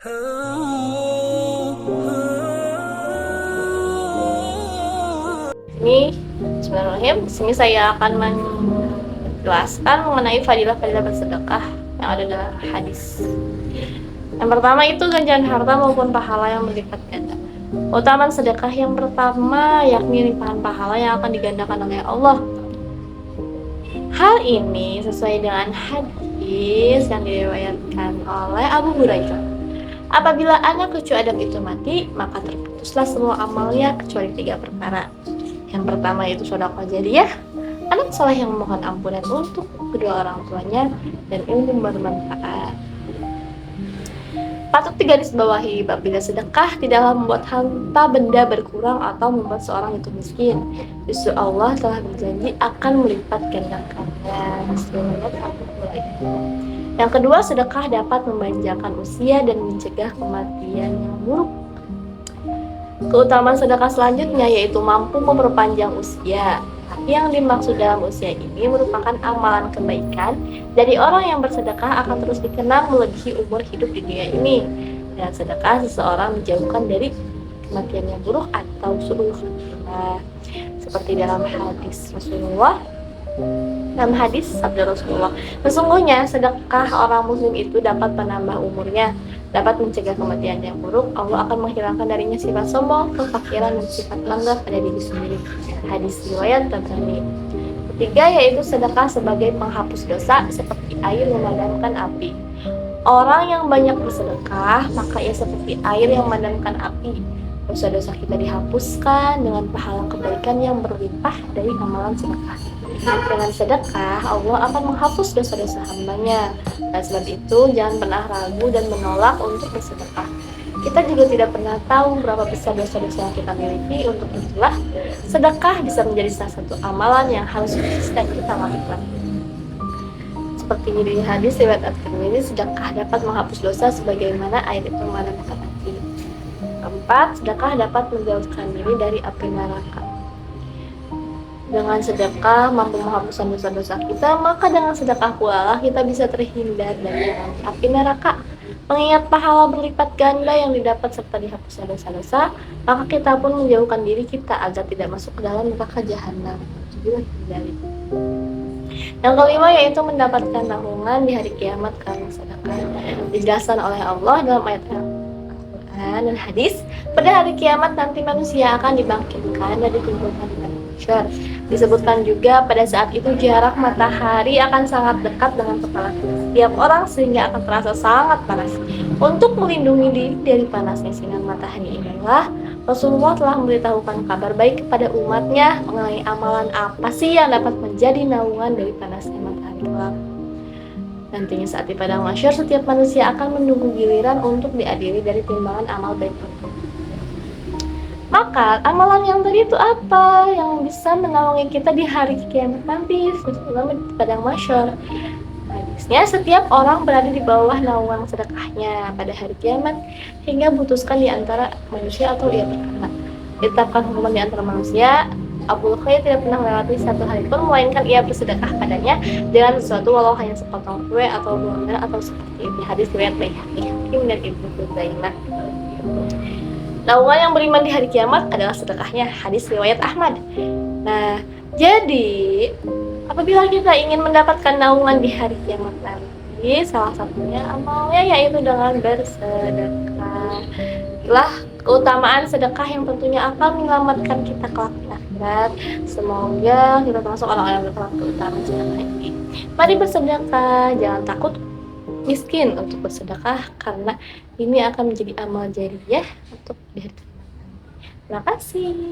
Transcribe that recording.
Ini Bismillahirrahmanirrahim. Di sini saya akan menjelaskan mengenai fadilah-fadilah bersedekah yang ada dalam hadis. Yang pertama itu ganjaran harta maupun pahala yang berlipat ganda. Keutamaan sedekah yang pertama yakni limpahan pahala yang akan digandakan oleh Allah. Hal ini sesuai dengan hadis yang diriwayatkan oleh Abu Hurairah. Apabila anak cucu Adam itu mati, maka terputuslah semua amalnya kecuali 3 perkara. Yang pertama itu sedekah jariyah, anak saleh yang memohon ampunan untuk kedua orang tuanya, dan ilmu bermanfaat. Patut digarisbawahi apabila sedekah tidaklah membuat harta benda berkurang atau membuat seorang itu miskin. Justru Allah telah berjanji akan melipat gandakannya. Yang kedua, sedekah dapat memanjangkan usia dan mencegah kematian yang buruk. Keutamaan sedekah selanjutnya yaitu mampu memperpanjang usia. Tapi yang dimaksud dalam usia ini merupakan amalan kebaikan dari orang yang bersedekah akan terus dikenang melebihi umur hidup di dunia ini. Dan sedekah seseorang dijauhkan dari kematian yang buruk atau su'ul khatimah. Seperti dalam hadis Rasulullah. Dalam hadis sabda Rasulullah, sesungguhnya sedekah orang muslim itu dapat menambah umurnya, dapat mencegah kematian yang buruk. Allah akan menghilangkan darinya sifat sombong, kefakiran, dan sifat bangga pada diri sendiri. Hadis riwayat Tabrani. Ketiga yaitu sedekah sebagai penghapus dosa seperti air memadamkan api. Orang yang banyak bersedekah maka ia seperti air yang memadamkan api. Dosa-dosa kita dihapuskan dengan pahala kebaikan yang berlimpah dari amalan sedekah. Dengan sedekah, Allah akan menghapus dosa-dosa hambanya. Dan sebab itu, jangan pernah ragu dan menolak untuk bersedekah. Kita juga tidak pernah tahu berapa besar dosa-dosa yang kita miliki. Untuk itulah, sedekah bisa menjadi salah satu amalan yang harus konsisten kita lakukan. Seperti di hadis riwayat At-Tirmidzi, sedekah dapat menghapus dosa sebagaimana air itu memadamkan api. Keempat, sedekah dapat menjauhkan diri dari api neraka. Dengan sedekah mampu menghapuskan dosa-dosa kita, maka dengan sedekah pula kita bisa terhindar dari api neraka. Mengingat pahala berlipat ganda yang didapat serta dihapuskan dosa-dosa, maka kita pun menjauhkan diri kita agar tidak masuk ke dalam neraka jahanam. Yang kelima yaitu mendapatkan naungan di hari kiamat karena sedekah. Dijelaskan oleh Allah dalam ayat Al-Quran dan hadis, pada hari kiamat nanti manusia akan dibangkitkan dan dikumpulkan di mahsyar. Disebutkan juga pada saat itu jarak matahari akan sangat dekat dengan kepala setiap orang sehingga akan terasa sangat panas. Untuk melindungi diri dari panasnya sinar matahari inilah Rasulullah telah memberitahukan kabar baik kepada umatnya mengenai amalan apa sih yang dapat menjadi naungan dari panasnya matahari kelak. Nantinya saat di padang mahsyar setiap manusia akan menunggu giliran untuk diadili dari timbangan amal baik itu. Maka amalan yang tadi itu apa yang bisa menolongi kita di hari kiamat nanti, terutama di padang mahsyar? Hadisnya, setiap orang berada di bawah naungan sedekahnya pada hari kiamat hingga memutuskan di antara manusia atau ia berkata, ditetapkan hukuman di antara manusia. Abu Khair tidak pernah melewati satu hari pun melainkan ia bersedekah padanya dengan sesuatu walau hanya sepotong kue atau buah merah atau seperti di hadis riwayat Baihaqi, Hakim dan Ibnu Khuzaimah. Naungan yang beriman di hari kiamat adalah sedekahnya, hadis riwayat Ahmad. Nah, jadi apabila kita ingin mendapatkan naungan di hari kiamat nanti, salah satunya amalnya yaitu dengan bersedekah. Itulah keutamaan sedekah yang tentunya akan menyelamatkan kita kelak di akhirat. Semoga kita termasuk orang-orang yang berperan keutamaan sedekah ini. Mari bersedekah, jangan takut miskin untuk bersedekah karena ini akan menjadi amal jariyah untuk diri. Terima kasih.